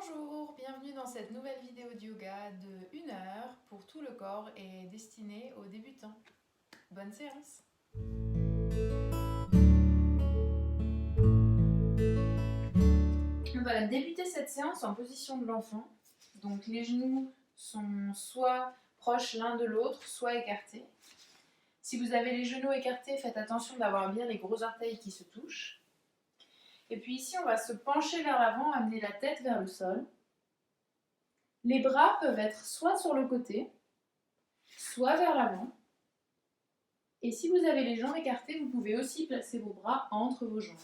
Bonjour, bienvenue dans cette nouvelle vidéo de yoga de 1 heure pour tout le corps et destinée aux débutants. Bonne séance! On va débuter cette séance en position de l'enfant. Donc les genoux sont soit proches l'un de l'autre, soit écartés. Si vous avez les genoux écartés, faites attention d'avoir bien les gros orteils qui se touchent. Et puis ici, on va se pencher vers l'avant, amener la tête vers le sol. Les bras peuvent être soit sur le côté, soit vers l'avant. Et si vous avez les jambes écartées, vous pouvez aussi placer vos bras entre vos jambes.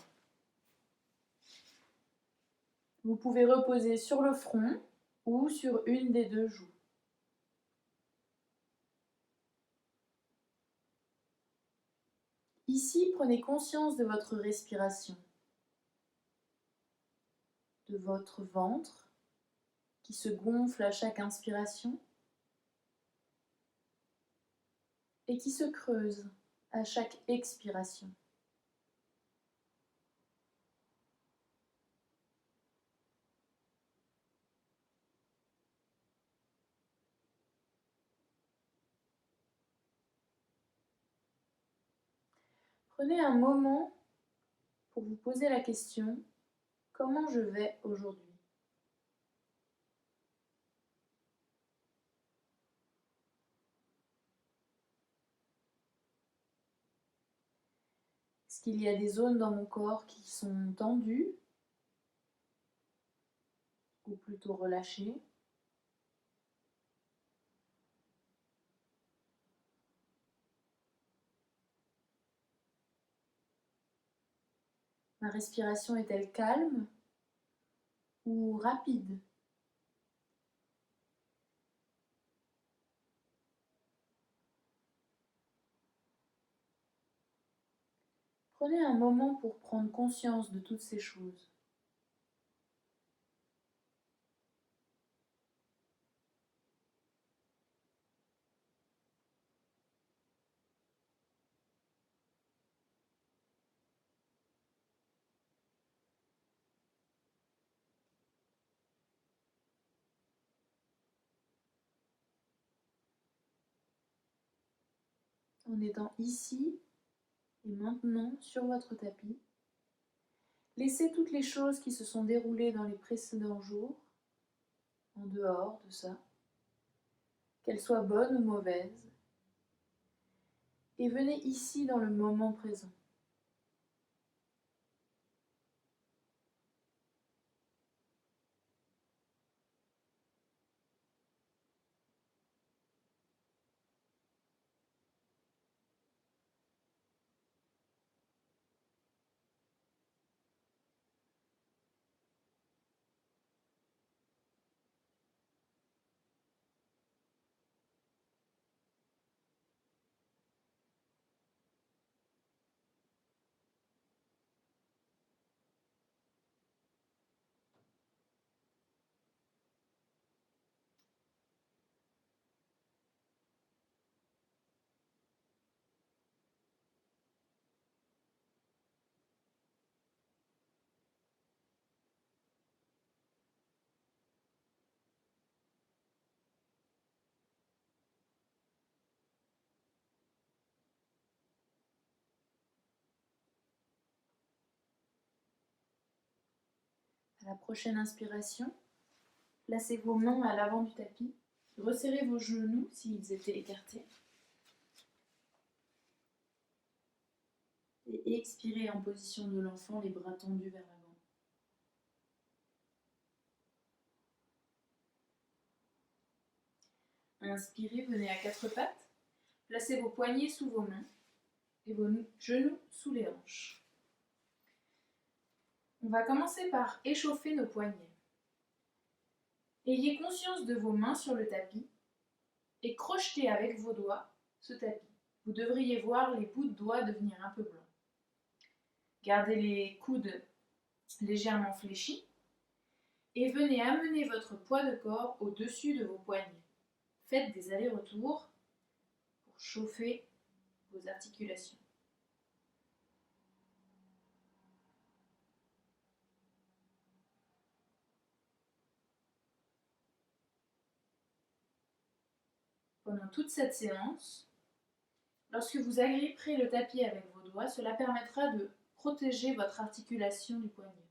Vous pouvez reposer sur le front ou sur une des deux joues. Ici, prenez conscience de votre respiration, de votre ventre qui se gonfle à chaque inspiration et qui se creuse à chaque expiration. Prenez un moment pour vous poser la question: comment je vais aujourd'hui? Est-ce qu'il y a des zones dans mon corps qui sont tendues ou plutôt relâchées? Ma respiration est-elle calme ou rapide? Prenez un moment pour prendre conscience de toutes ces choses. En étant ici et maintenant sur votre tapis, laissez toutes les choses qui se sont déroulées dans les précédents jours en dehors de ça, qu'elles soient bonnes ou mauvaises, et venez ici dans le moment présent. À la prochaine inspiration, placez vos mains à l'avant du tapis, resserrez vos genoux s'ils étaient écartés, et expirez en position de l'enfant, les bras tendus vers l'avant. Inspirez, venez à quatre pattes, placez vos poignets sous vos mains et vos genoux sous les hanches. On va commencer par échauffer nos poignets. Ayez conscience de vos mains sur le tapis et crochetez avec vos doigts ce tapis. Vous devriez voir les bouts de doigts devenir un peu blancs. Gardez les coudes légèrement fléchis et venez amener votre poids de corps au-dessus de vos poignets. Faites des allers-retours pour chauffer vos articulations. pendant toute cette séance. Lorsque vous agripperez le tapis avec vos doigts, cela permettra de protéger votre articulation du poignet.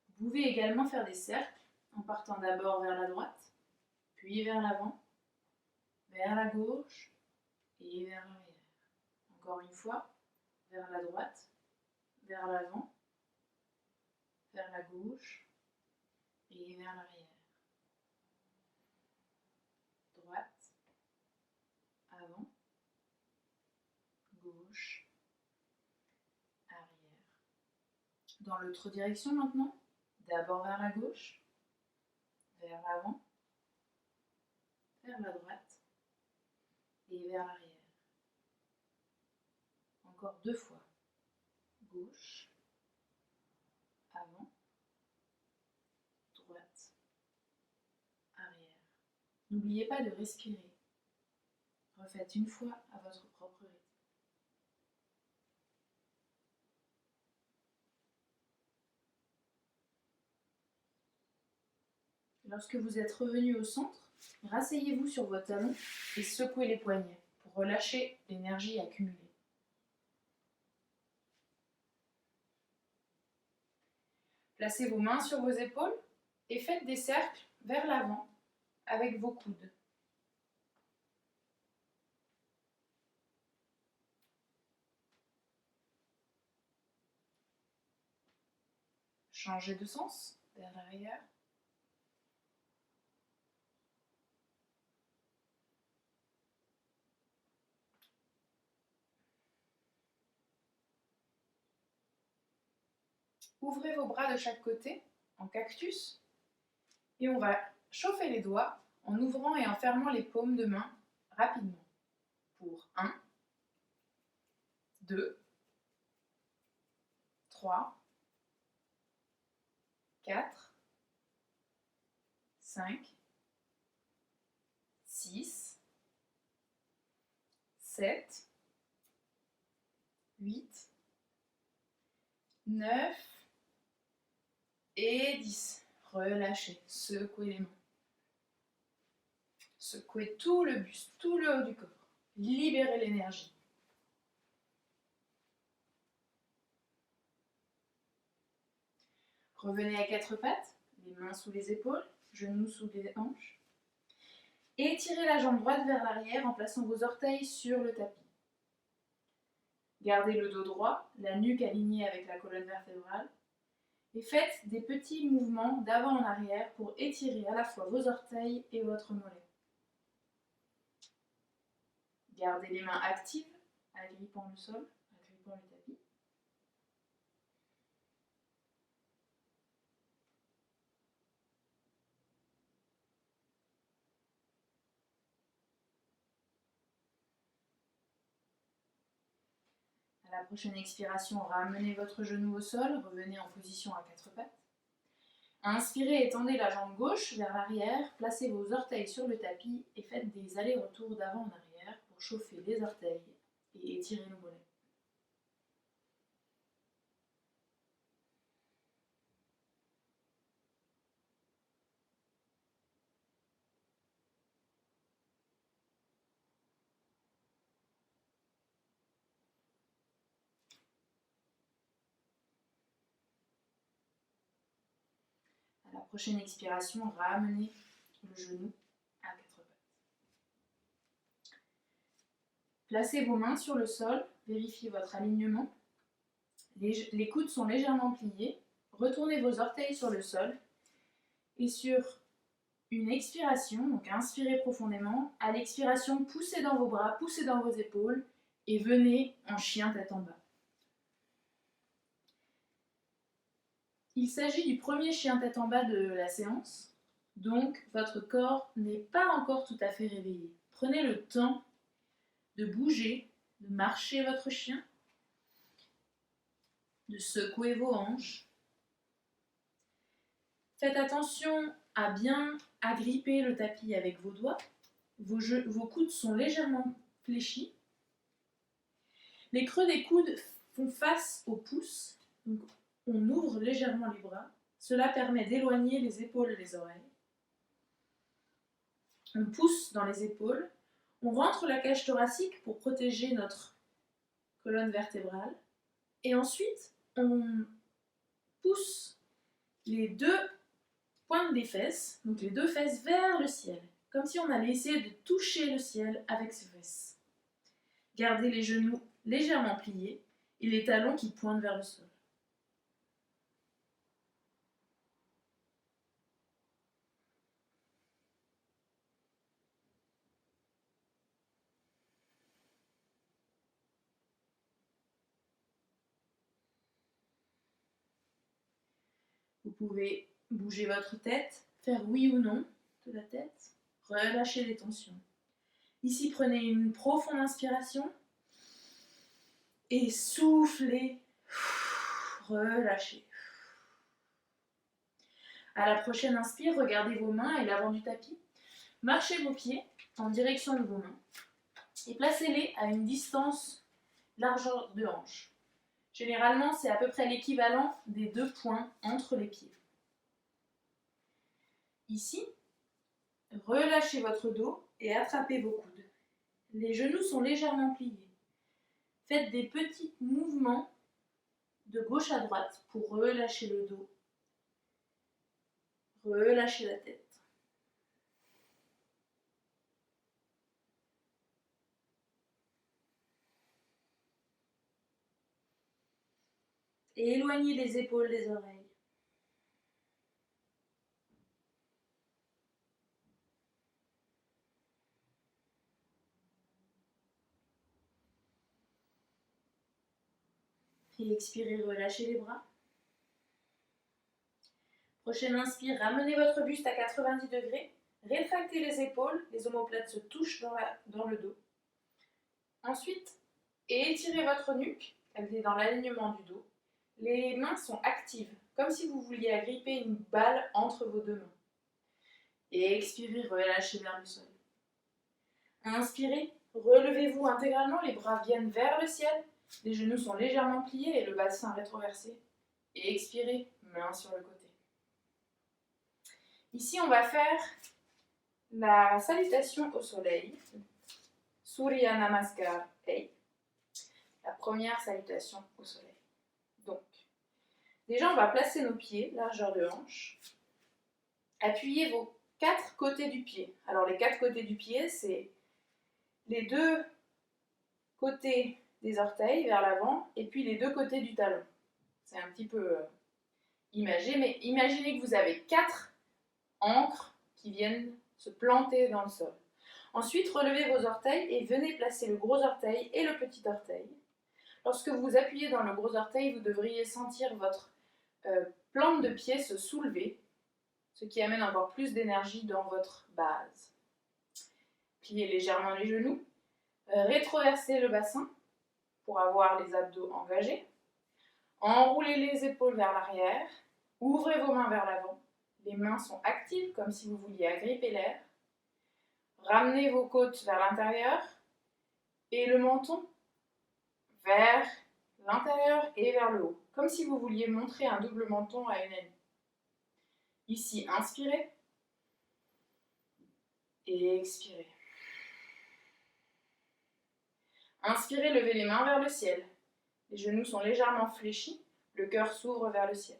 Vous pouvez également faire des cercles en partant d'abord vers la droite, puis vers l'avant, vers la gauche et vers l'arrière. Encore une fois, vers la droite, vers l'avant, vers la gauche et vers l'arrière. Droite, avant, gauche, arrière. Dans l'autre direction maintenant, d'abord vers la gauche, vers l'avant, vers la droite et vers l'arrière. Encore 2 fois. Gauche, avant, droite, arrière. N'oubliez pas de respirer. Refaites une fois à votre propre rythme. Lorsque vous êtes revenu au centre, rasseyez-vous sur vos talons et secouez les poignets pour relâcher l'énergie accumulée. Placez vos mains sur vos épaules et faites des cercles vers l'avant avec vos coudes. Changez de sens vers l'arrière. Ouvrez vos bras de chaque côté en cactus et on va chauffer les doigts en ouvrant et en fermant les paumes de main rapidement. Pour 1, 2, 3, 4, 5, 6, 7, 8, 9 et 10. Relâchez, secouez les mains. Secouez tout le buste, tout le haut du corps. Libérez l'énergie. Revenez à 4 pattes, les mains sous les épaules, genoux sous les hanches. Étirez la jambe droite vers l'arrière en plaçant vos orteils sur le tapis. Gardez le dos droit, la nuque alignée avec la colonne vertébrale. Et faites des petits mouvements d'avant en arrière pour étirer à la fois vos orteils et votre mollet. Gardez les mains actives, agrippant le sol, agrippant le tapis. À la prochaine expiration, ramenez votre genou au sol, revenez en position à 4 pattes. Inspirez, étendez la jambe gauche vers l'arrière, placez vos orteils sur le tapis et faites des allers-retours d'avant en arrière pour chauffer les orteils et étirer le mollet. À la prochaine expiration, ramenez le genou à 4 pattes. Placez vos mains sur le sol, vérifiez votre alignement. Les coudes sont légèrement pliés. Retournez vos orteils sur le sol. Et sur une expiration, donc inspirez profondément. À l'expiration, poussez dans vos bras, poussez dans vos épaules et venez en chien tête en bas. Il s'agit du premier chien tête en bas de la séance. Donc, votre corps n'est pas encore tout à fait réveillé. Prenez le temps de bouger, de marcher votre chien, de secouer vos hanches. Faites attention à bien agripper le tapis avec vos doigts. Vos coudes sont légèrement fléchis. Les creux des coudes font face aux pouces. Donc, on ouvre légèrement les bras Cela permet d'éloigner les épaules et les oreilles. On pousse dans les épaules. On rentre la cage thoracique pour protéger notre colonne vertébrale. Et ensuite, on pousse les deux pointes des fesses, donc les deux fesses vers le ciel, comme si on allait essayer de toucher le ciel avec ses fesses. Gardez les genoux légèrement pliés et les talons qui pointent vers le sol. Vous pouvez bouger votre tête, faire oui ou non de la tête, relâcher les tensions. Ici, prenez une profonde inspiration et soufflez, relâchez. À la prochaine inspire, regardez vos mains et l'avant du tapis. Marchez vos pieds en direction de vos mains et placez-les à une distance largeur de hanche. Généralement, c'est à peu près l'équivalent des 2 points entre les pieds. Ici, relâchez votre dos et attrapez vos coudes. Les genoux sont légèrement pliés. Faites des petits mouvements de gauche à droite pour relâcher le dos. Relâchez la tête. Et éloignez les épaules des oreilles. Et expirez, relâchez les bras. Prochaine inspire, ramenez votre buste à 90 degrés. Rétractez les épaules, les omoplates se touchent dans le dos. Ensuite, étirez votre nuque, elle est dans l'alignement du dos. Les mains sont actives, comme si vous vouliez agripper une balle entre vos deux mains. Et expirez, relâchez vers le sol. Inspirez, relevez-vous intégralement, les bras viennent vers le ciel, les genoux sont légèrement pliés et le bassin rétroversé. Et expirez, main sur le côté. Ici, on va faire la salutation au soleil. Surya Namaskar Hey. La première salutation au soleil. Donc, déjà, on va placer nos pieds, largeur de hanche. Appuyez vos 4 côtés du pied. Alors, les 4 côtés du pied, c'est les 2 côtés des orteils vers l'avant et puis les 2 côtés du talon. C'est un petit peu imagé, mais imaginez que vous avez 4 ancres qui viennent se planter dans le sol. Ensuite, relevez vos orteils et venez placer le gros orteil et le petit orteil. Lorsque vous appuyez dans le gros orteil, vous devriez sentir votre plante de pied se soulever, ce qui amène encore plus d'énergie dans votre base. Pliez légèrement les genoux, rétroversez le bassin pour avoir les abdos engagés, enroulez les épaules vers l'arrière, ouvrez vos mains vers l'avant, les mains sont actives comme si vous vouliez agripper l'air, ramenez vos côtes vers l'intérieur et le menton vers l'intérieur et vers le haut, comme si vous vouliez montrer un double menton à une amie. Ici, inspirez et expirez. Inspirez, levez les mains vers le ciel. Les genoux sont légèrement fléchis, le cœur s'ouvre vers le ciel.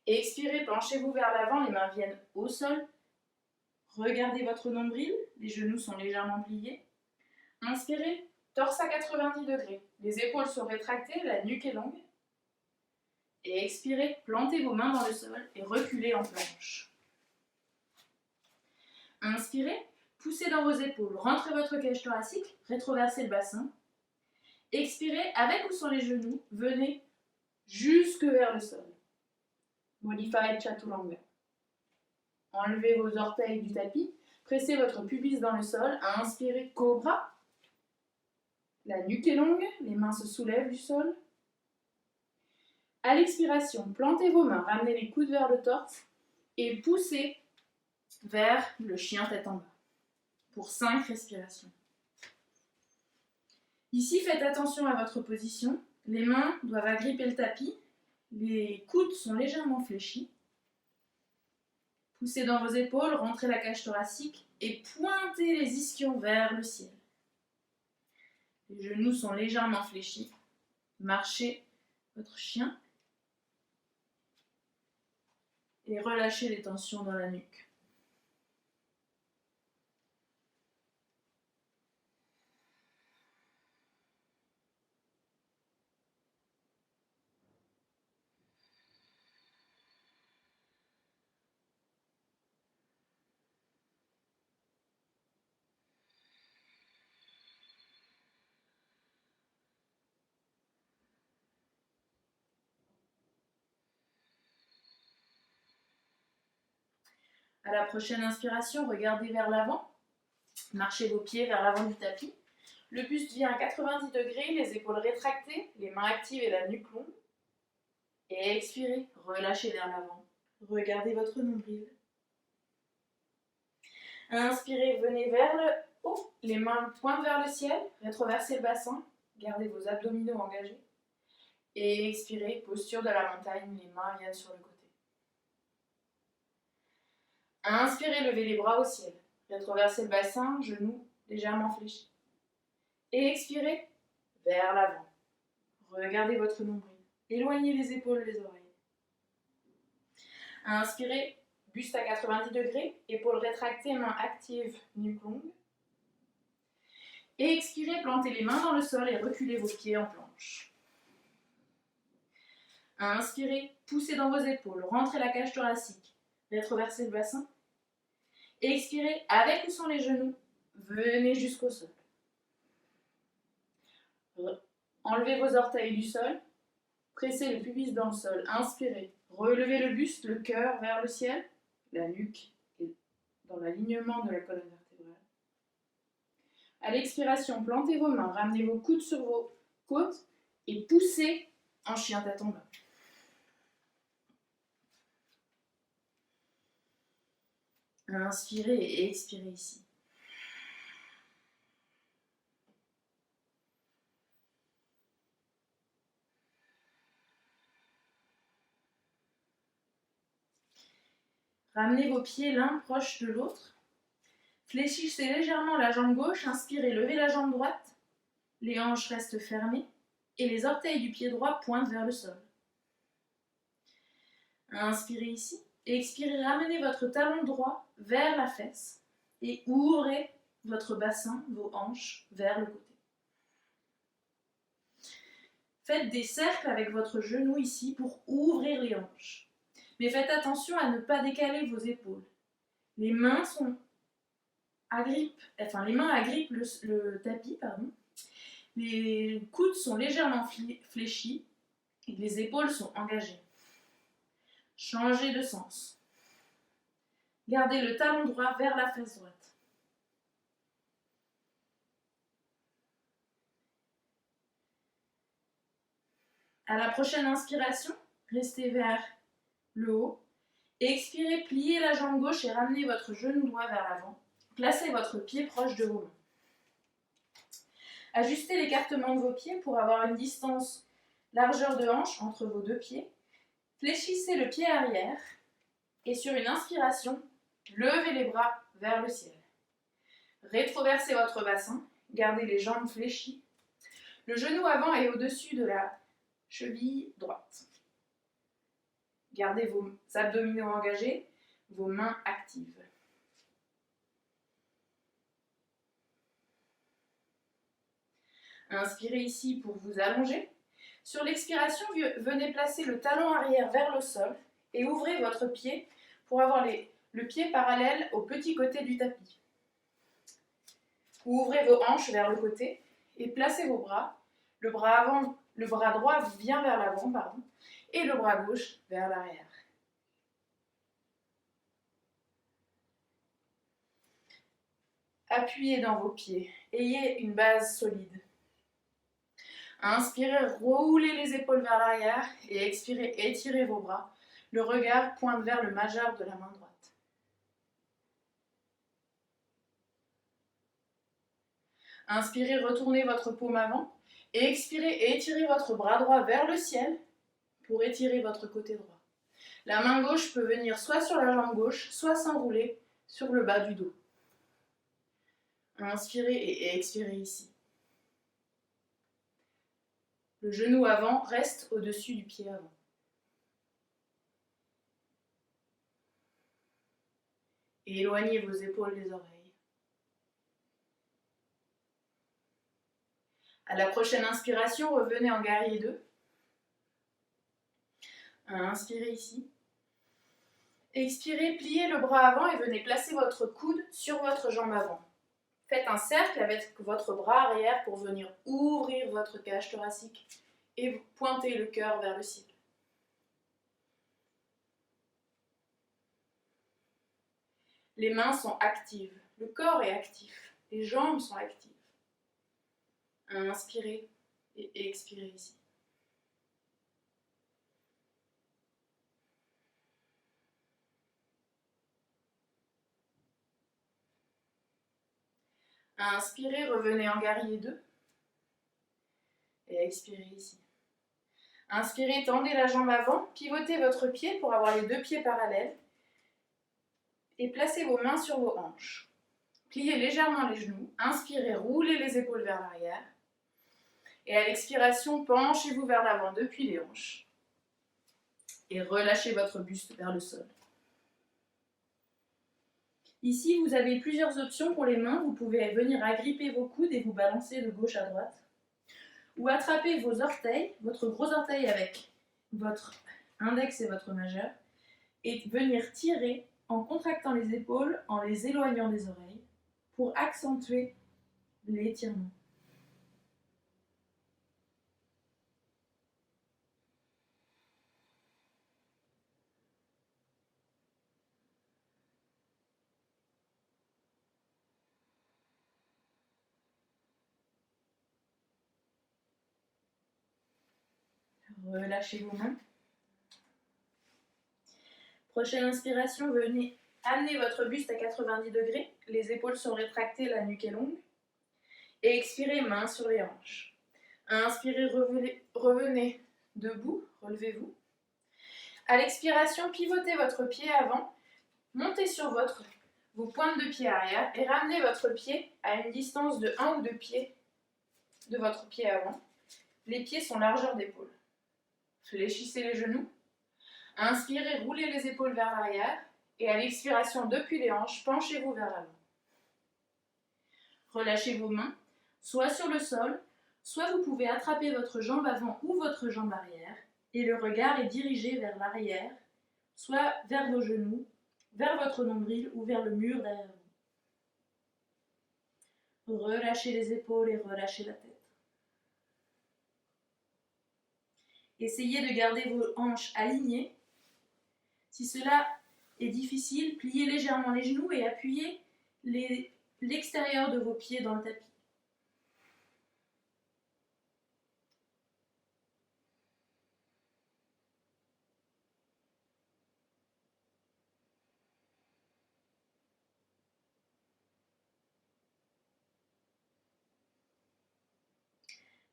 Et expirez, penchez-vous vers l'avant, les mains viennent au sol. Regardez votre nombril, les genoux sont légèrement pliés. Inspirez, torse à 90 degrés. Les épaules sont rétractées, la nuque est longue. Et expirez, plantez vos mains dans le sol et reculez en planche. Inspirez, poussez dans vos épaules, rentrez votre cage thoracique, rétroversez le bassin. Expirez, avec ou sans les genoux, venez jusque vers le sol. Modified Chaturanga. Enlevez vos orteils du tapis, pressez votre pubis dans le sol, inspirez, cobra. La nuque est longue, les mains se soulèvent du sol. À l'expiration, plantez vos mains, ramenez les coudes vers le torse et poussez vers le chien tête en bas pour 5 respirations. Ici, faites attention à votre position. Les mains doivent agripper le tapis. Les coudes sont légèrement fléchis. Poussez dans vos épaules, rentrez la cage thoracique et pointez les ischions vers le ciel. Les genoux sont légèrement fléchis. Marchez votre chien et relâchez les tensions dans la nuque. À la prochaine inspiration, regardez vers l'avant. Marchez vos pieds vers l'avant du tapis. Le buste vient à 90 degrés, les épaules rétractées, les mains actives et la nuque longue. Et expirez, relâchez vers l'avant. Regardez votre nombril. Inspirez, venez vers le haut, les mains pointent vers le ciel, rétroversez le bassin, gardez vos abdominaux engagés. Et expirez, posture de la montagne, les mains viennent sur le côté. Inspirez, levez les bras au ciel, rétroversez le bassin, genoux légèrement fléchis. Et expirez, vers l'avant. Regardez votre nombril. Éloignez les épaules des oreilles. Inspirez, buste à 90 degrés, épaules rétractées, mains actives, nuque longue. Et expirez, plantez les mains dans le sol et reculez vos pieds en planche. Inspirez, poussez dans vos épaules, rentrez la cage thoracique, rétroversez le bassin. Et expirez, avec ou sans les genoux, venez jusqu'au sol. Enlevez vos orteils du sol, pressez le pubis dans le sol. Inspirez, relevez le buste, le cœur vers le ciel, la nuque est dans l'alignement de la colonne vertébrale. À l'expiration, plantez vos mains, ramenez vos coudes sur vos côtes et poussez en chien tête en bas. Inspirez et expirez ici. Ramenez vos pieds l'un proche de l'autre. Fléchissez légèrement la jambe gauche, inspirez, levez la jambe droite. Les hanches restent fermées et les orteils du pied droit pointent vers le sol. Inspirez ici et expirez, ramenez votre talon droit vers la fesse et ouvrez votre bassin, vos hanches vers le côté. Faites des cercles avec votre genou ici pour ouvrir les hanches. Mais faites attention à ne pas décaler vos épaules. Les mains agrippent le tapis. Les coudes sont légèrement fléchis et les épaules sont engagées. Changez de sens. Gardez le talon droit vers la fesse droite. À la prochaine inspiration, restez vers le haut. Expirez, pliez la jambe gauche et ramenez votre genou droit vers l'avant. Placez votre pied proche de vos mains. Ajustez l'écartement de vos pieds pour avoir une distance largeur de hanche entre vos deux pieds. Fléchissez le pied arrière et sur une inspiration, levez les bras vers le ciel. Rétroversez votre bassin, gardez les jambes fléchies. Le genou avant est au-dessus de la cheville droite. Gardez vos abdominaux engagés, vos mains actives. Inspirez ici pour vous allonger. Sur l'expiration, venez placer le talon arrière vers le sol et ouvrez votre pied pour avoir le pied parallèle au petit côté du tapis. Ouvrez vos hanches vers le côté et placez vos bras. Le bras droit vient vers l'avant, et le bras gauche vers l'arrière. Appuyez dans vos pieds, ayez une base solide. Inspirez, roulez les épaules vers l'arrière et expirez, étirez vos bras. Le regard pointe vers le majeur de la main droite. Inspirez, retournez votre paume avant et expirez, étirez votre bras droit vers le ciel pour étirer votre côté droit. La main gauche peut venir soit sur la jambe gauche, soit s'enrouler sur le bas du dos. Inspirez et expirez ici. Le genou avant reste au-dessus du pied avant. Et éloignez vos épaules des oreilles. À la prochaine inspiration, revenez en guerrier 2. Inspirez ici. Expirez, pliez le bras avant et venez placer votre coude sur votre jambe avant. Faites un cercle avec votre bras arrière pour venir ouvrir votre cage thoracique et pointer le cœur vers le ciel. Les mains sont actives, le corps est actif, les jambes sont actives. Inspirez et expirez ici. Inspirez, revenez en guerrier 2. Et expirez ici. Inspirez, tendez la jambe avant, pivotez votre pied pour avoir les deux pieds parallèles. Et placez vos mains sur vos hanches. Pliez légèrement les genoux. Inspirez, roulez les épaules vers l'arrière. Et à l'expiration, penchez-vous vers l'avant depuis les hanches. Et relâchez votre buste vers le sol. Ici, vous avez plusieurs options pour les mains. Vous pouvez venir agripper vos coudes et vous balancer de gauche à droite. Ou attraper vos orteils, votre gros orteil avec votre index et votre majeur, et venir tirer en contractant les épaules, en les éloignant des oreilles, pour accentuer l'étirement. Relâchez vos mains. Prochaine inspiration, venez amener votre buste à 90 degrés. Les épaules sont rétractées, la nuque est longue. Et expirez, mains sur les hanches. Inspirez, revenez debout, relevez-vous. À l'expiration, pivotez votre pied avant, montez sur vos pointes de pied arrière et ramenez votre pied à une distance de 1 ou 2 pieds de votre pied avant. Les pieds sont largeur d'épaule. Fléchissez les genoux. Inspirez, roulez les épaules vers l'arrière et à l'expiration, depuis les hanches, penchez-vous vers l'avant. Relâchez vos mains, soit sur le sol, soit vous pouvez attraper votre jambe avant ou votre jambe arrière et le regard est dirigé vers l'arrière, soit vers vos genoux, vers votre nombril ou vers le mur derrière vous. Relâchez les épaules et relâchez la tête. Essayez de garder vos hanches alignées. Si cela est difficile, pliez légèrement les genoux et appuyez l'extérieur de vos pieds dans le tapis.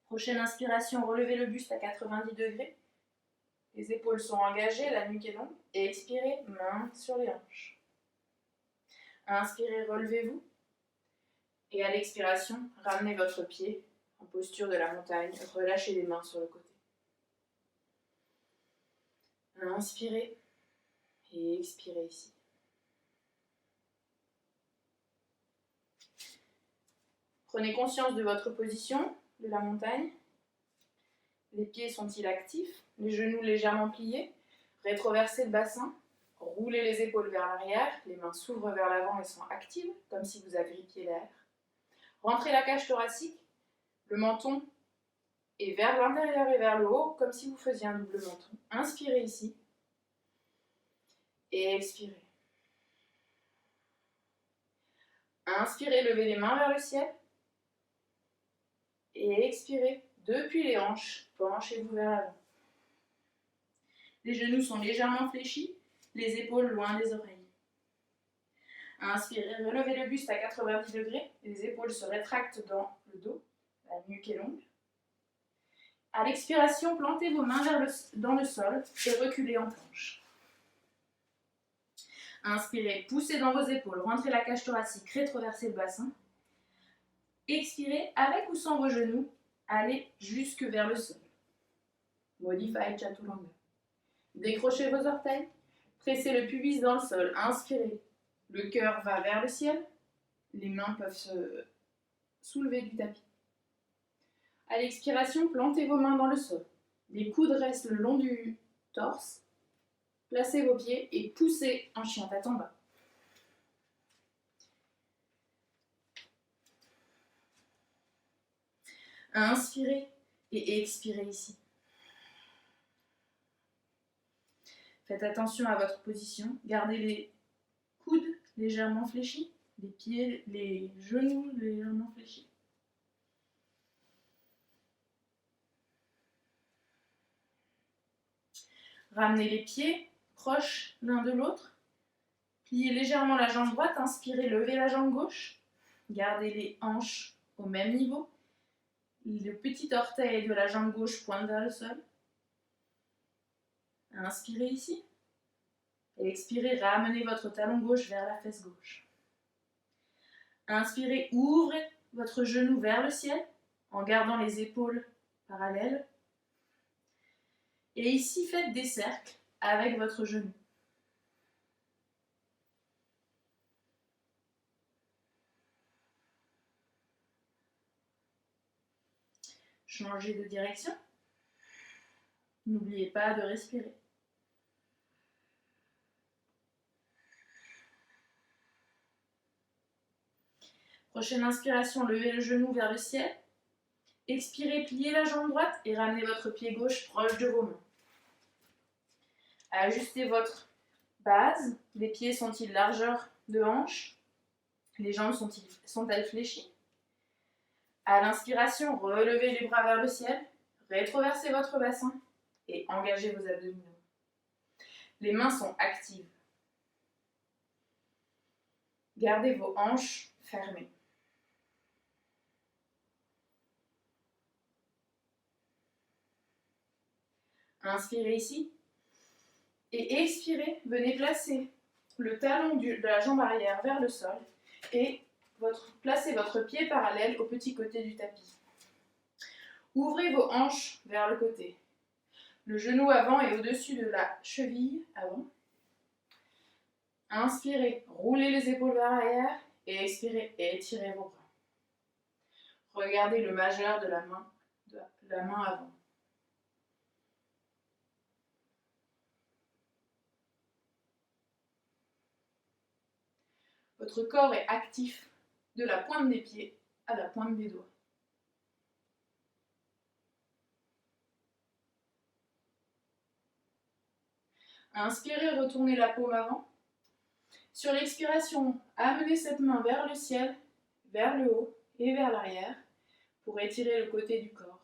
Prochaine inspiration, relevez le buste à 90 degrés. Les épaules sont engagées, la nuque est longue. Et expirez, main sur les hanches. Inspirez, relevez-vous. Et à l'expiration, ramenez votre pied en posture de la montagne. Relâchez les mains sur le côté. Inspirez et expirez ici. Prenez conscience de votre position, de la montagne. Les pieds sont-ils actifs? Les genoux légèrement pliés. Rétroversez le bassin. Roulez les épaules vers l'arrière. Les mains s'ouvrent vers l'avant et sont actives, comme si vous agrippiez l'air. Rentrez la cage thoracique. Le menton est vers l'intérieur et vers le haut, comme si vous faisiez un double menton. Inspirez ici. Et expirez. Inspirez, levez les mains vers le ciel. Et expirez. Depuis les hanches, penchez-vous vers l'avant. Les genoux sont légèrement fléchis, les épaules loin des oreilles. Inspirez, relevez le buste à 90 degrés, les épaules se rétractent dans le dos, la nuque est longue. À l'expiration, plantez vos mains dans le sol et reculez en planche. Inspirez, poussez dans vos épaules, rentrez la cage thoracique, rétroversez le bassin. Expirez, avec ou sans vos genoux, allez jusque vers le sol. Modified Chaturanga. Décrochez vos orteils, pressez le pubis dans le sol, inspirez. Le cœur va vers le ciel, les mains peuvent se soulever du tapis. À l'expiration, plantez vos mains dans le sol. Les coudes restent le long du torse. Placez vos pieds et poussez en chien tête en bas. Inspirez et expirez ici. Faites attention à votre position. Gardez les coudes légèrement fléchis, les pieds, les genoux légèrement fléchis. Ramenez les pieds proches l'un de l'autre. Pliez légèrement la jambe droite, inspirez, levez la jambe gauche. Gardez les hanches au même niveau. Le petit orteil de la jambe gauche pointe vers le sol. Inspirez ici. Et expirez, ramenez votre talon gauche vers la fesse gauche. Inspirez, ouvrez votre genou vers le ciel en gardant les épaules parallèles. Et ici, faites des cercles avec votre genou. Changez de direction. N'oubliez pas de respirer. Prochaine inspiration, levez le genou vers le ciel. Expirez, pliez la jambe droite et ramenez votre pied gauche proche de vos mains. Ajustez votre base. Les pieds sont-ils largeur de hanche? Les jambes sont-elles fléchies? À l'inspiration, relevez les bras vers le ciel, rétroversez votre bassin et engagez vos abdominaux. Les mains sont actives. Gardez vos hanches fermées. Inspirez ici et expirez. Venez placer le talon de la jambe arrière vers le sol et placez votre pied parallèle au petit côté du tapis. Ouvrez vos hanches vers le côté. Le genou avant est au-dessus de la cheville avant. Inspirez, roulez les épaules vers l'arrière et expirez et étirez vos bras. Regardez le majeur de la main avant. Votre corps est actif de la pointe des pieds à la pointe des doigts. Inspirez, retournez la paume avant. Sur l'expiration, amenez cette main vers le ciel, vers le haut et vers l'arrière pour étirer le côté du corps.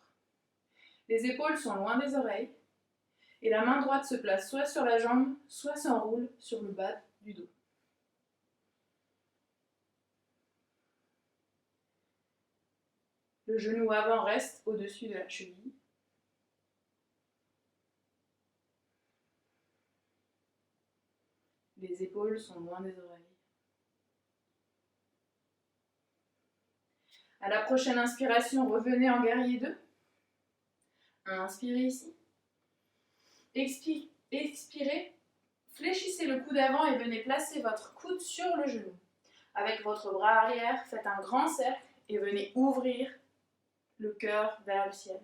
Les épaules sont loin des oreilles et la main droite se place soit sur la jambe, soit s'enroule sur le bas du dos. Le genou avant reste au-dessus de la cheville. Les épaules sont loin des oreilles. À la prochaine inspiration, revenez en guerrier 2. Inspirez ici. Expirez. Fléchissez le coude avant et venez placer votre coude sur le genou. Avec votre bras arrière, faites un grand cercle et venez ouvrir le cœur vers le ciel.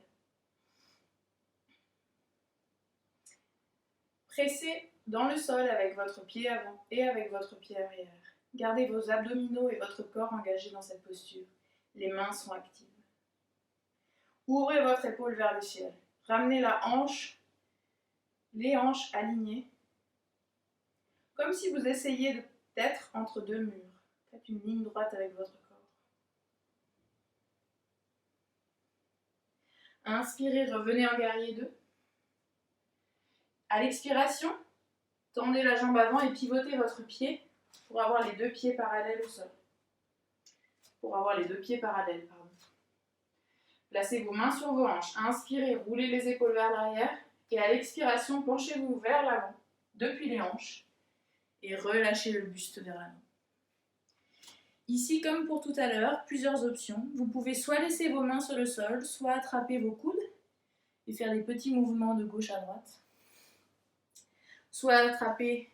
Pressez dans le sol avec votre pied avant et avec votre pied arrière. Gardez vos abdominaux et votre corps engagés dans cette posture. Les mains sont actives. Ouvrez votre épaule vers le ciel. Ramenez les hanches alignées, comme si vous essayiez d'être entre deux murs. Faites une ligne droite avec votre corps. Inspirez, revenez en guerrier 2. À l'expiration, tendez la jambe avant et pivotez votre pied pour avoir les deux pieds parallèles au sol. Placez vos mains sur vos hanches. Inspirez, roulez les épaules vers l'arrière. Et à l'expiration, penchez-vous vers l'avant, depuis les hanches. Et relâchez le buste vers l'avant. Ici, comme pour tout à l'heure, plusieurs options. Vous pouvez soit laisser vos mains sur le sol, soit attraper vos coudes et faire des petits mouvements de gauche à droite. Soit attraper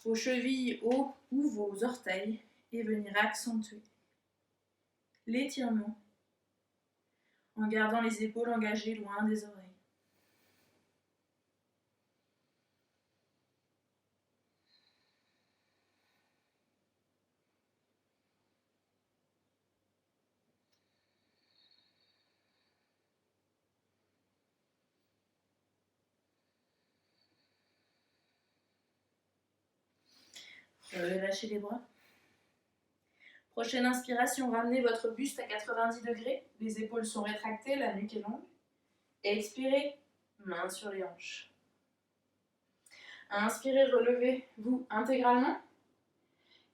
vos chevilles ou vos orteils et venir accentuer l'étirement en gardant les épaules engagées loin des oreilles. Relâchez les bras. Prochaine inspiration, ramenez votre buste à 90 degrés. Les épaules sont rétractées, la nuque est longue. Expirez, main sur les hanches. Inspirez, relevez-vous intégralement.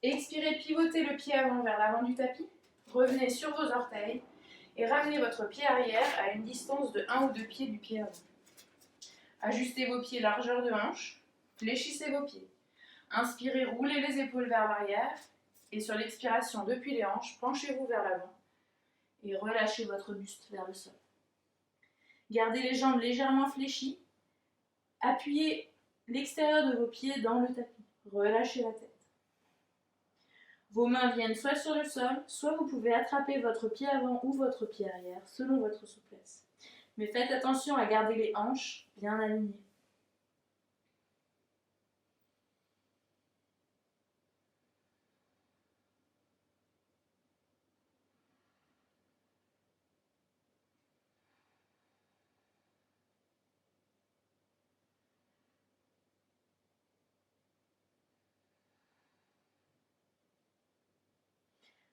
Expirez, pivotez le pied avant vers l'avant du tapis. Revenez sur vos orteils et ramenez votre pied arrière à une distance de 1 ou 2 pieds du pied avant. Ajustez vos pieds largeur de hanche. Fléchissez vos pieds. Inspirez, roulez les épaules vers l'arrière. Et sur l'expiration depuis les hanches, penchez-vous vers l'avant. Et relâchez votre buste vers le sol. Gardez les jambes légèrement fléchies. Appuyez l'extérieur de vos pieds dans le tapis. Relâchez la tête. Vos mains viennent soit sur le sol, soit vous pouvez attraper votre pied avant ou votre pied arrière, selon votre souplesse. Mais faites attention à garder les hanches bien alignées.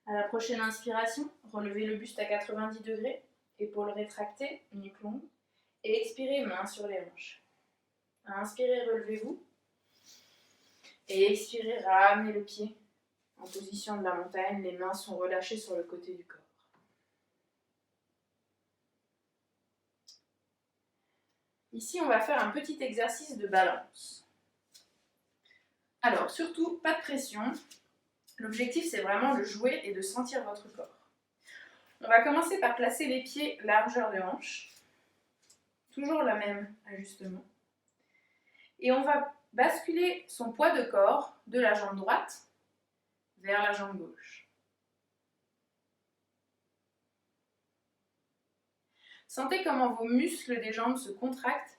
À la prochaine inspiration, relevez le buste à 90 degrés, épaules rétractées, nuque longue, et expirez, main sur les hanches. Inspirez, relevez-vous, et expirez, ramenez le pied en position de la montagne, les mains sont relâchées sur le côté du corps. Ici, on va faire un petit exercice de balance. Alors, surtout, pas de pression. L'objectif, c'est vraiment de jouer et de sentir votre corps. On va commencer par placer les pieds largeur de hanche. Toujours le même ajustement. Et on va basculer son poids de corps de la jambe droite vers la jambe gauche. Sentez comment vos muscles des jambes se contractent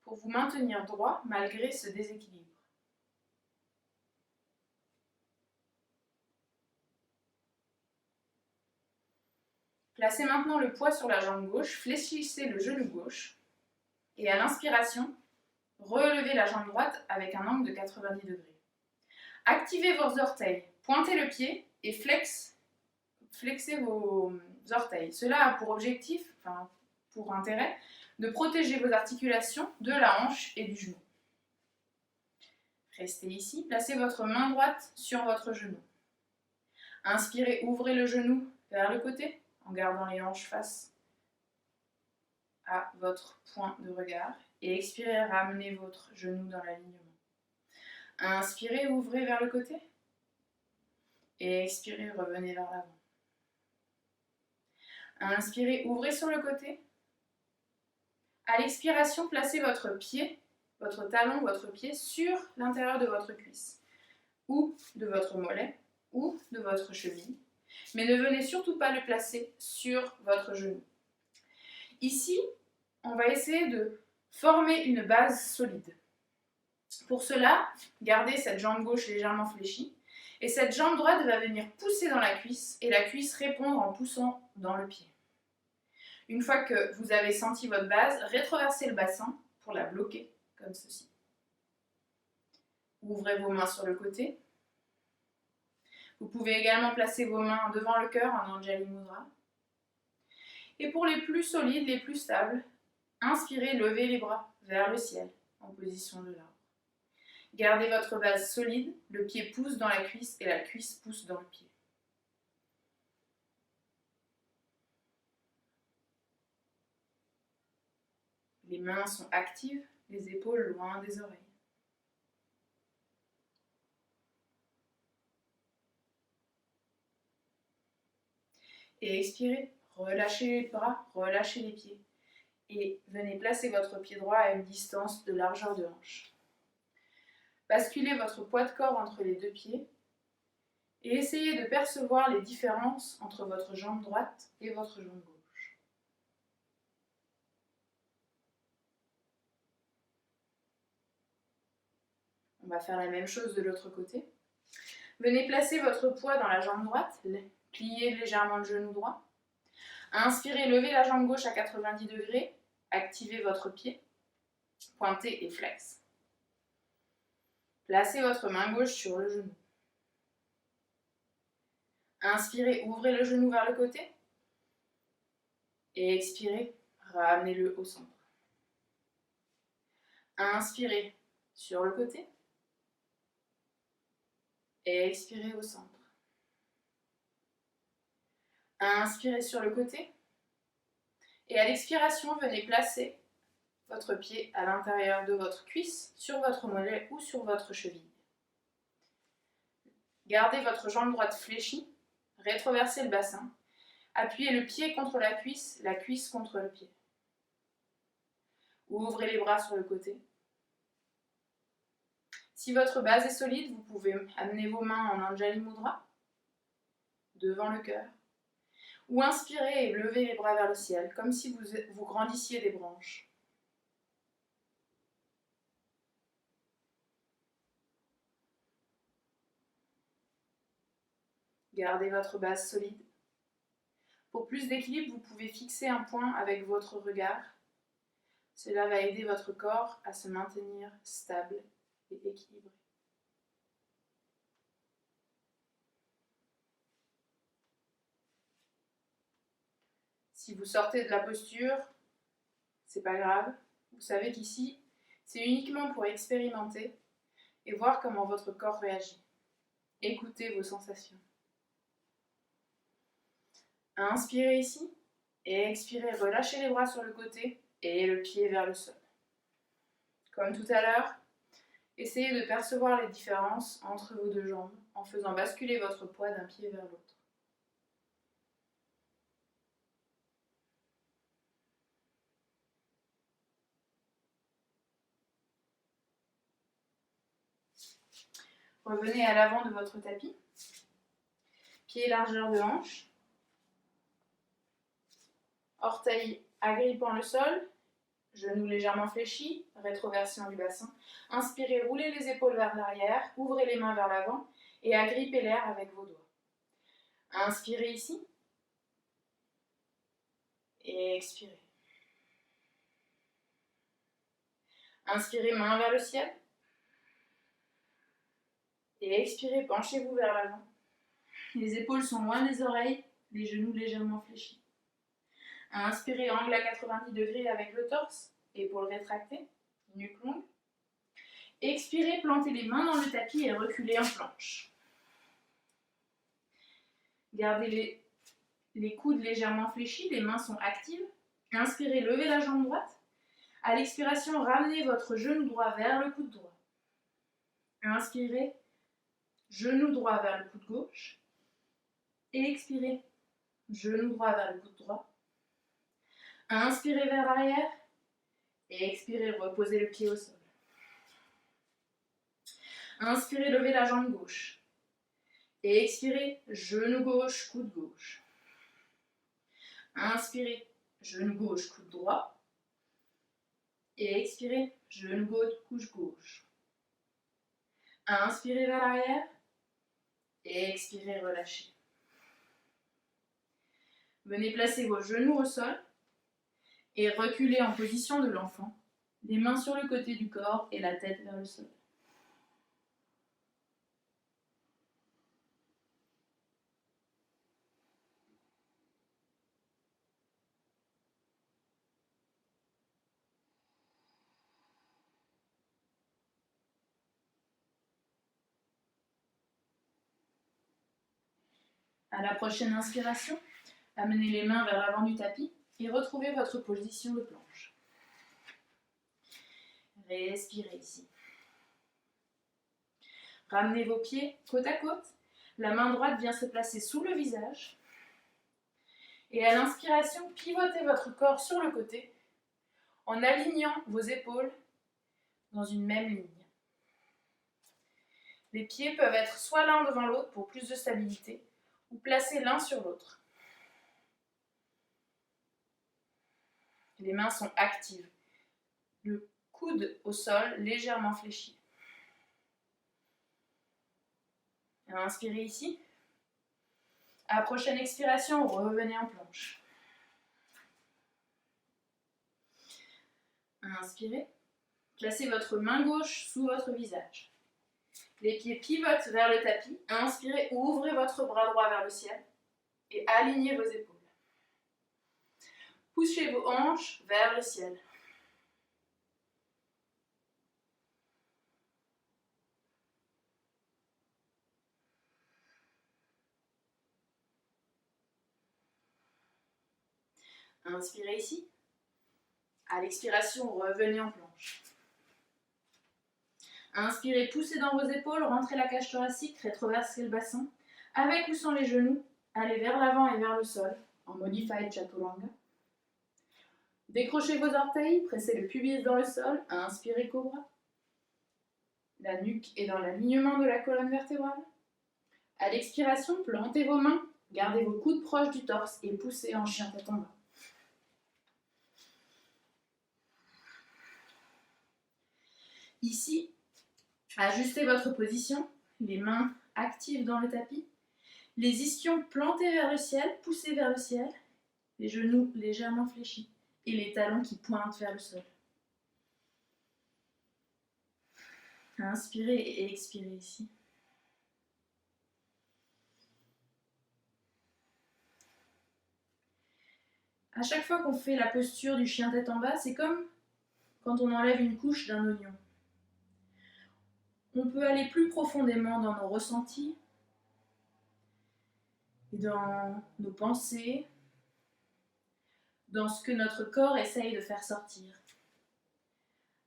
pour vous maintenir droit malgré ce déséquilibre. Placez maintenant le poids sur la jambe gauche, fléchissez le genou gauche et à l'inspiration, relevez la jambe droite avec un angle de 90 degrés. Activez vos orteils, pointez le pied et flexez vos orteils. Cela a pour objectif, pour intérêt, de protéger vos articulations de la hanche et du genou. Restez ici, placez votre main droite sur votre genou. Inspirez, ouvrez le genou vers le côté en gardant les hanches face à votre point de regard. Et expirez, ramenez votre genou dans l'alignement. Inspirez, ouvrez vers le côté. Et expirez, revenez vers l'avant. Inspirez, ouvrez sur le côté. À l'expiration, placez votre pied, votre talon, votre pied sur l'intérieur de votre cuisse ou de votre mollet ou de votre cheville. Mais ne venez surtout pas le placer sur votre genou. Ici, on va essayer de former une base solide. Pour cela, gardez cette jambe gauche légèrement fléchie et cette jambe droite va venir pousser dans la cuisse et la cuisse répondre en poussant dans le pied. Une fois que vous avez senti votre base, rétroversez le bassin pour la bloquer, comme ceci. Ouvrez vos mains sur le côté. Vous pouvez également placer vos mains devant le cœur en Anjali Mudra. Et pour les plus solides, les plus stables, inspirez, levez les bras vers le ciel en position de l'arbre. Gardez votre base solide, le pied pousse dans la cuisse et la cuisse pousse dans le pied. Les mains sont actives, les épaules loin des oreilles. Et expirez, relâchez les bras, relâchez les pieds. Et venez placer votre pied droit à une distance de largeur de hanche. Basculez votre poids de corps entre les deux pieds et essayez de percevoir les différences entre votre jambe droite et votre jambe gauche. On va faire la même chose de l'autre côté. Venez placer votre poids dans la jambe droite, pliez légèrement le genou droit. Inspirez, levez la jambe gauche à 90 degrés, activez votre pied, pointez et flex. Placez votre main gauche sur le genou. Inspirez, ouvrez le genou vers le côté. Et expirez, ramenez-le au centre. Inspirez sur le côté. Et expirez au centre. Inspirez sur le côté. Et à l'expiration, venez placer votre pied à l'intérieur de votre cuisse, sur votre mollet ou sur votre cheville. Gardez votre jambe droite fléchie, rétroversez le bassin. Appuyez le pied contre la cuisse contre le pied. Ouvrez les bras sur le côté. Si votre base est solide, vous pouvez amener vos mains en Anjali Mudra, devant le cœur. Ou inspirez et levez les bras vers le ciel, comme si vous grandissiez des branches. Gardez votre base solide. Pour plus d'équilibre, vous pouvez fixer un point avec votre regard. Cela va aider votre corps à se maintenir stable et équilibré. Si vous sortez de la posture, c'est pas grave. Vous savez qu'ici, c'est uniquement pour expérimenter et voir comment votre corps réagit. Écoutez vos sensations. Inspirez ici et expirez, relâchez les bras sur le côté et le pied vers le sol. Comme tout à l'heure, essayez de percevoir les différences entre vos deux jambes en faisant basculer votre poids d'un pied vers l'autre. Revenez à l'avant de votre tapis. Pied largeur de hanche. Orteils agrippant le sol. Genoux légèrement fléchis, rétroversion du bassin. Inspirez, roulez les épaules vers l'arrière, ouvrez les mains vers l'avant et agrippez l'air avec vos doigts. Inspirez ici et expirez. Inspirez, main vers le ciel. Et expirez, penchez-vous vers l'avant. Les épaules sont loin des oreilles, les genoux légèrement fléchis. Inspirez, angle à 90 degrés avec le torse, épaules rétractées, nuque longue. Expirez, plantez les mains dans le tapis et reculez en planche. Gardez les coudes légèrement fléchis, les mains sont actives. Inspirez, levez la jambe droite. À l'expiration, ramenez votre genou droit vers le coude droit. Inspirez, genou droit vers le coude gauche. Et expirez, genou droit vers le coude droit. Inspirez vers l'arrière. Et expirez, reposez le pied au sol. Inspirez, levez la jambe gauche. Et expirez, genou gauche, coude gauche. Inspirez, genou gauche, coude droit. Et expirez, genou gauche, coude gauche. Inspirez vers l'arrière. Et expirez, relâchez. Venez placer vos genoux au sol et reculez en position de l'enfant, les mains sur le côté du corps et la tête vers le sol. À la prochaine inspiration, amenez les mains vers l'avant du tapis et retrouvez votre position de planche. Respirez ici. Ramenez vos pieds côte à côte. La main droite vient se placer sous le visage. Et à l'inspiration, pivotez votre corps sur le côté en alignant vos épaules dans une même ligne. Les pieds peuvent être soit l'un devant l'autre pour plus de stabilité ou placés l'un sur l'autre. Les mains sont actives. Le coude au sol légèrement fléchi. Inspirez ici. À la prochaine expiration, revenez en planche. Inspirez. Placez votre main gauche sous votre visage. Les pieds pivotent vers le tapis. Inspirez, ouvrez votre bras droit vers le ciel et alignez vos épaules. Poussez vos hanches vers le ciel. Inspirez ici. À l'expiration, revenez en planche. Inspirez, poussez dans vos épaules, rentrez la cage thoracique, rétroversez le bassin. Avec ou sans les genoux, allez vers l'avant et vers le sol, en Modified Chaturanga. Décrochez vos orteils, pressez le pubis dans le sol, inspirez Cobra. La nuque est dans l'alignement de la colonne vertébrale. À l'expiration, plantez vos mains, gardez vos coudes proches du torse et poussez en chien tête en bas. Ici, ajustez votre position, les mains actives dans le tapis, les ischions plantés vers le ciel, poussés vers le ciel, les genoux légèrement fléchis et les talons qui pointent vers le sol. Inspirez et expirez ici. À chaque fois qu'on fait la posture du chien tête en bas, c'est comme quand on enlève une couche d'un oignon. On peut aller plus profondément dans nos ressentis et dans nos pensées, dans ce que notre corps essaye de faire sortir.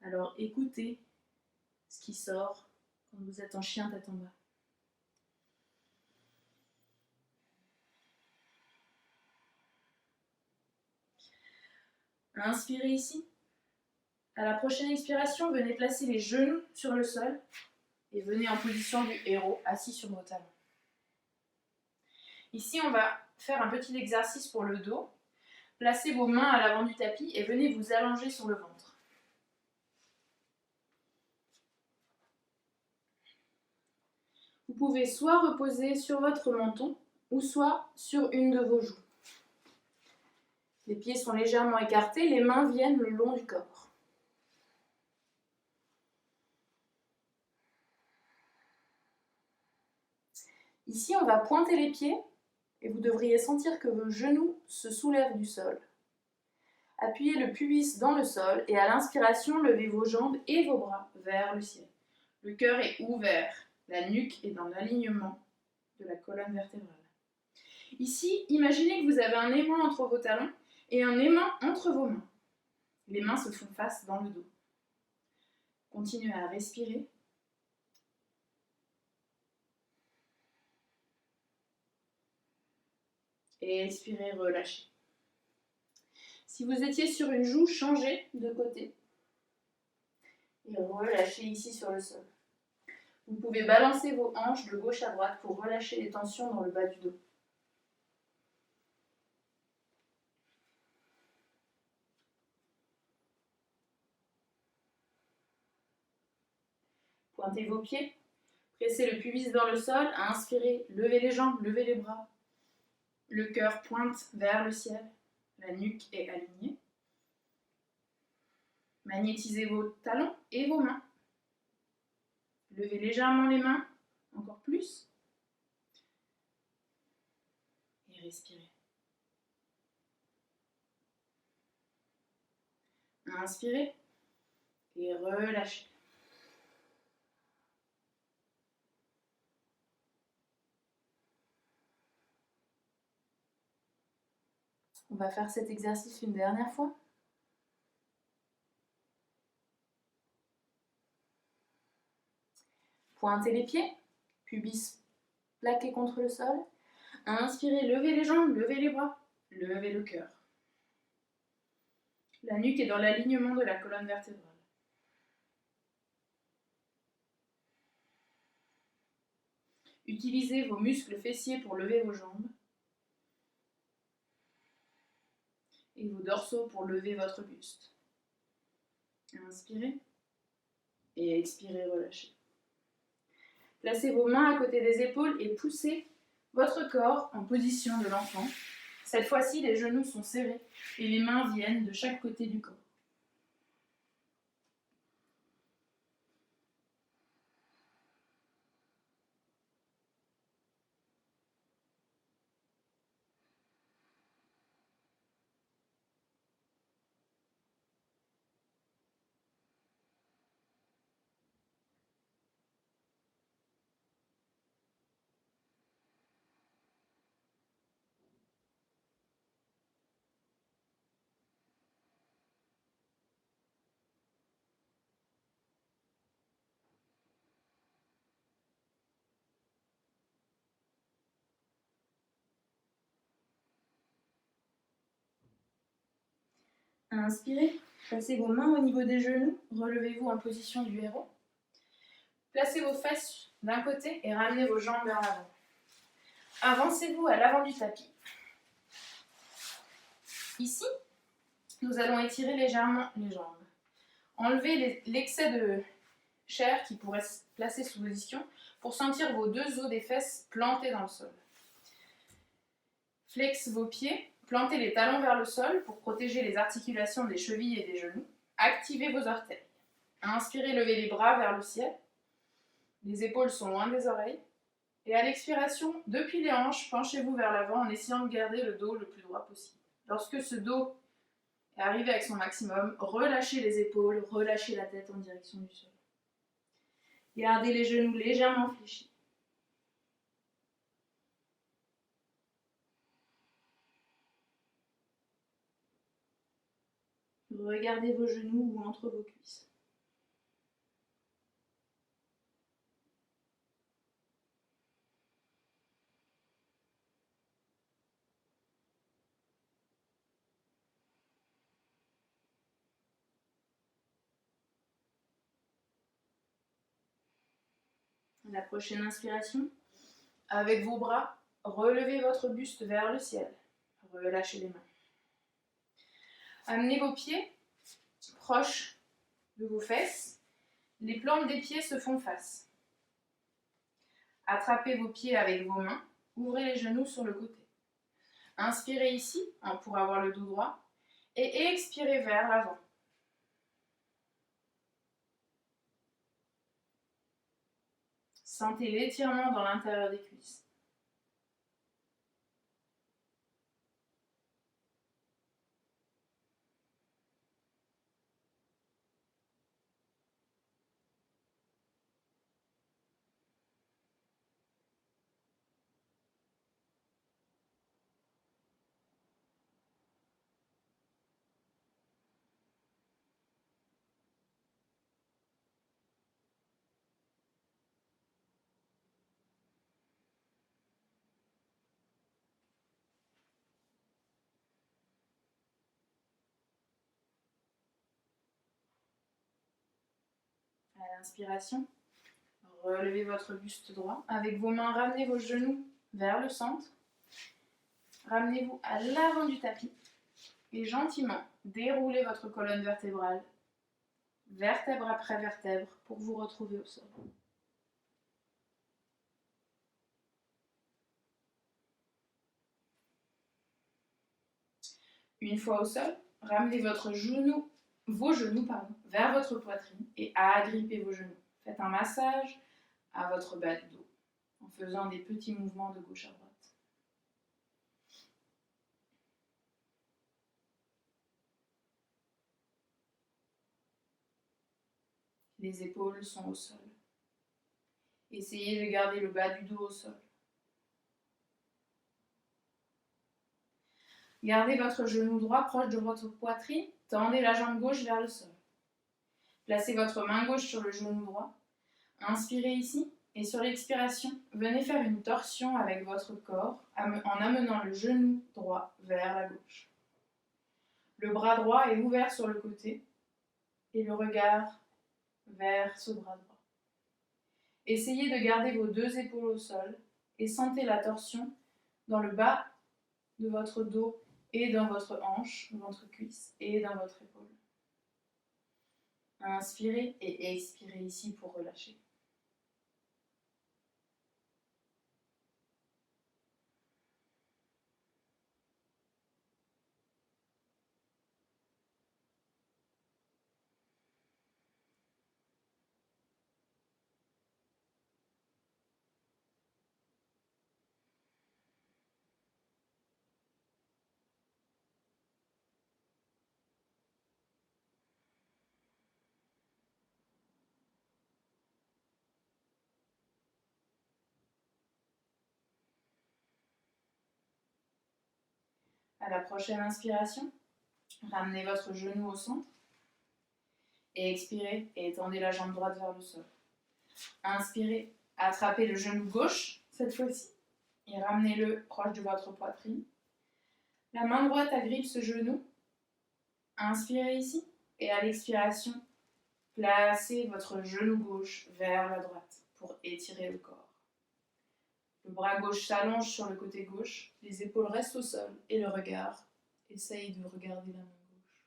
Alors écoutez ce qui sort quand vous êtes en chien tête en bas. Inspirez ici. À la prochaine expiration, venez placer les genoux sur le sol et venez en position du héros, assis sur vos talons. Ici, on va faire un petit exercice pour le dos. Placez vos mains à l'avant du tapis et venez vous allonger sur le ventre. Vous pouvez soit reposer sur votre menton ou soit sur une de vos joues. Les pieds sont légèrement écartés, les mains viennent le long du corps. Ici, on va pointer les pieds et vous devriez sentir que vos genoux se soulèvent du sol. Appuyez le pubis dans le sol et à l'inspiration, levez vos jambes et vos bras vers le ciel. Le cœur est ouvert, la nuque est dans l'alignement de la colonne vertébrale. Ici, imaginez que vous avez un aimant entre vos talons et un aimant entre vos mains. Les mains se font face dans le dos. Continuez à respirer. Et expirez, relâchez. Si vous étiez sur une joue, changez de côté. Et relâchez ici sur le sol. Vous pouvez balancer vos hanches de gauche à droite pour relâcher les tensions dans le bas du dos. Pointez vos pieds. Pressez le pubis dans le sol. Inspirez, levez les jambes, levez les bras. Le cœur pointe vers le ciel. La nuque est alignée. Magnétisez vos talons et vos mains. Levez légèrement les mains, encore plus. Et respirez. Inspirez et relâchez. On va faire cet exercice une dernière fois. Pointez les pieds, pubis plaqué contre le sol. Inspirez, levez les jambes, levez les bras. Levez le cœur. La nuque est dans l'alignement de la colonne vertébrale. Utilisez vos muscles fessiers pour lever vos jambes et vos dorsaux pour lever votre buste. Inspirez et expirez, relâchez. Placez vos mains à côté des épaules et poussez votre corps en position de l'enfant. Cette fois-ci, les genoux sont serrés et les mains viennent de chaque côté du corps. Inspirez, placez vos mains au niveau des genoux, relevez-vous en position du héros. Placez vos fesses d'un côté et ramenez vos jambes vers l'avant. Avancez-vous à l'avant du tapis. Ici, nous allons étirer légèrement les jambes. Enlevez l'excès de chair qui pourrait se placer sous position pour sentir vos deux os des fesses plantés dans le sol. Flex vos pieds, plantez les talons vers le sol pour protéger les articulations des chevilles et des genoux. Activez vos orteils. Inspirez, levez les bras vers le ciel. Les épaules sont loin des oreilles. Et à l'expiration, depuis les hanches, penchez-vous vers l'avant en essayant de garder le dos le plus droit possible. Lorsque ce dos est arrivé avec son maximum, relâchez les épaules, relâchez la tête en direction du sol. Gardez les genoux légèrement fléchis. Regardez vos genoux ou entre vos cuisses. La prochaine inspiration, avec vos bras, relevez votre buste vers le ciel. Relâchez les mains. Amenez vos pieds proches de vos fesses. Les plantes des pieds se font face. Attrapez vos pieds avec vos mains. Ouvrez les genoux sur le côté. Inspirez ici pour avoir le dos droit et expirez vers l'avant. Sentez l'étirement dans l'intérieur des cuisses. À l'inspiration, relevez votre buste droit. Avec vos mains, ramenez vos genoux vers le centre. Ramenez-vous à l'avant du tapis et gentiment déroulez votre colonne vertébrale, vertèbre après vertèbre, pour vous retrouver au sol. Une fois au sol, ramenez vos genoux vers votre poitrine et agrippez vos genoux. Faites un massage à votre bas du dos en faisant des petits mouvements de gauche à droite. Les épaules sont au sol. Essayez de garder le bas du dos au sol. Gardez votre genou droit proche de votre poitrine. Tendez la jambe gauche vers le sol. Placez votre main gauche sur le genou droit. Inspirez ici Et sur l'expiration, venez faire une torsion avec votre corps en amenant le genou droit vers la gauche. Le bras droit est ouvert sur le côté et le regard vers ce bras droit. Essayez de garder vos deux épaules au sol et sentez la torsion dans le bas de votre dos et dans votre hanche, votre cuisse et dans votre épaule. Inspirez et expirez ici pour relâcher. À la prochaine inspiration, ramenez votre genou au centre et expirez et étendez la jambe droite vers le sol. Inspirez, attrapez le genou gauche cette fois-ci et ramenez-le proche de votre poitrine. La main droite agrippe ce genou. Inspirez ici et à l'expiration, placez votre genou gauche vers la droite pour étirer le corps. Le bras gauche s'allonge sur le côté gauche, les épaules restent au sol et le regard essaye de regarder la main gauche.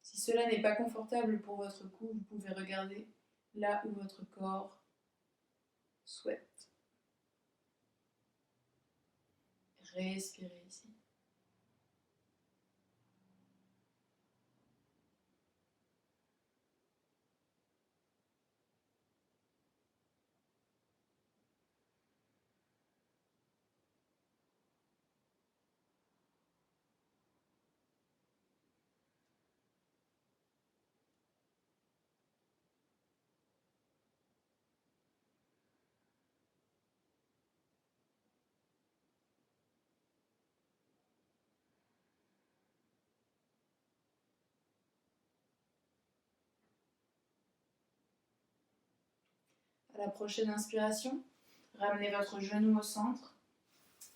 Si cela n'est pas confortable pour votre cou, vous pouvez regarder là où votre corps souhaite. Respirez ici. À la prochaine inspiration, ramenez votre genou au centre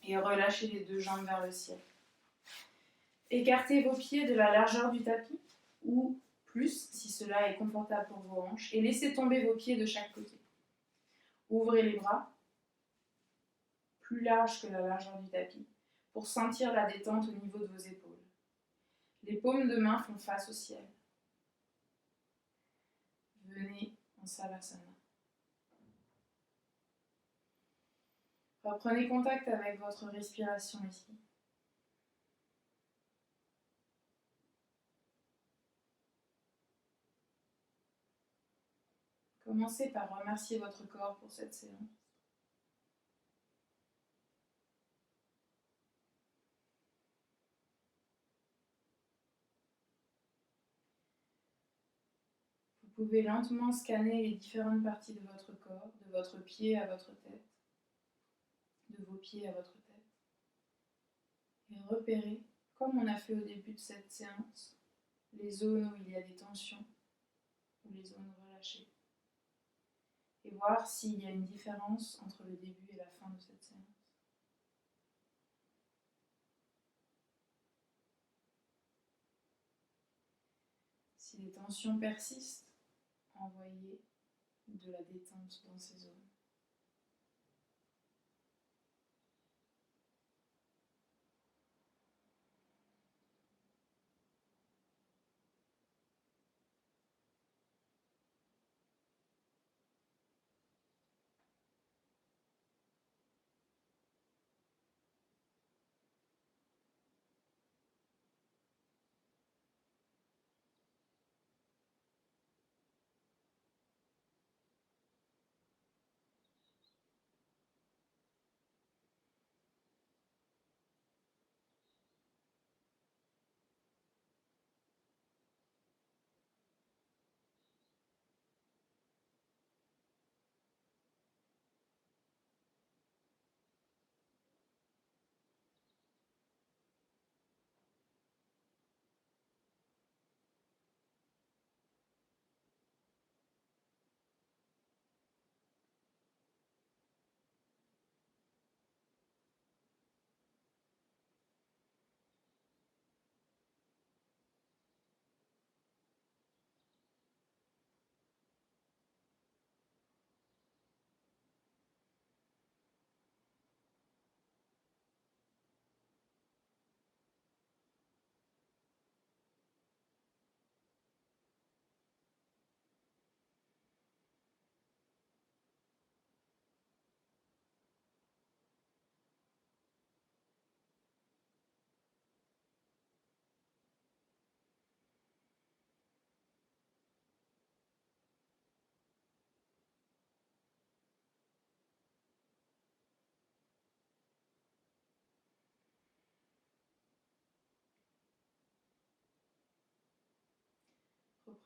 et relâchez les deux jambes vers le ciel. Écartez vos pieds de la largeur du tapis ou plus si cela est confortable pour vos hanches et laissez tomber vos pieds de chaque côté. Ouvrez les bras, plus larges que la largeur du tapis, pour sentir la détente au niveau de vos épaules. Les paumes de main font face au ciel. Venez en Savasana. Reprenez contact avec votre respiration ici. Commencez par remercier votre corps pour cette séance. Vous pouvez lentement scanner les différentes parties de votre corps, de votre pied à votre tête, de vos pieds à votre tête, et repérer, comme on a fait au début de cette séance, les zones où il y a des tensions ou les zones relâchées. Et voir s'il y a une différence entre le début et la fin de cette séance. Si les tensions persistent, envoyez de la détente dans ces zones.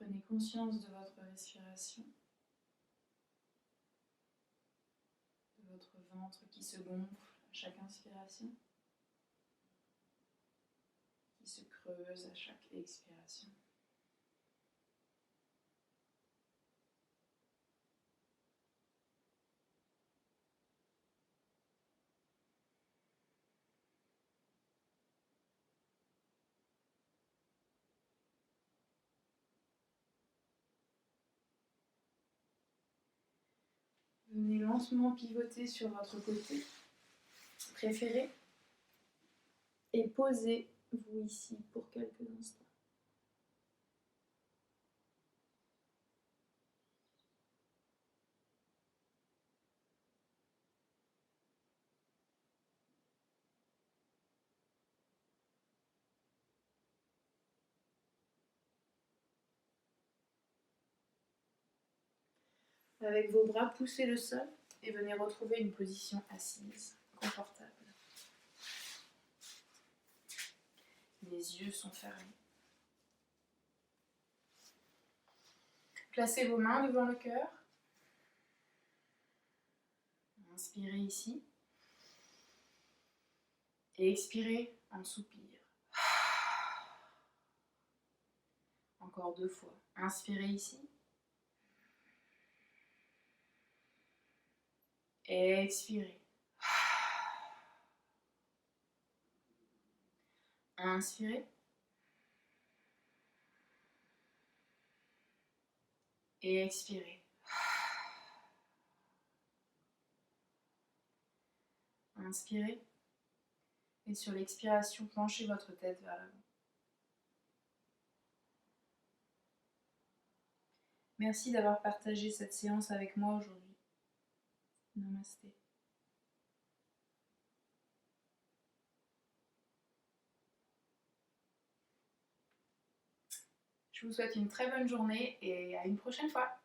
Prenez conscience de votre respiration, de votre ventre qui se gonfle à chaque inspiration, qui se creuse à chaque expiration. Venez lentement pivoter sur votre côté préféré et posez-vous ici pour quelques instants. Avec vos bras, poussez le sol et venez retrouver une position assise, confortable. Les yeux sont fermés. Placez vos mains devant le cœur. Inspirez ici. Et expirez en soupir. Encore 2 fois. Inspirez ici. Et expirez. Inspirez. Et expirez. Inspirez. Et sur l'expiration, penchez votre tête vers l'avant. Merci d'avoir partagé cette séance avec moi aujourd'hui. Namasté. Je vous souhaite une très bonne journée et à une prochaine fois.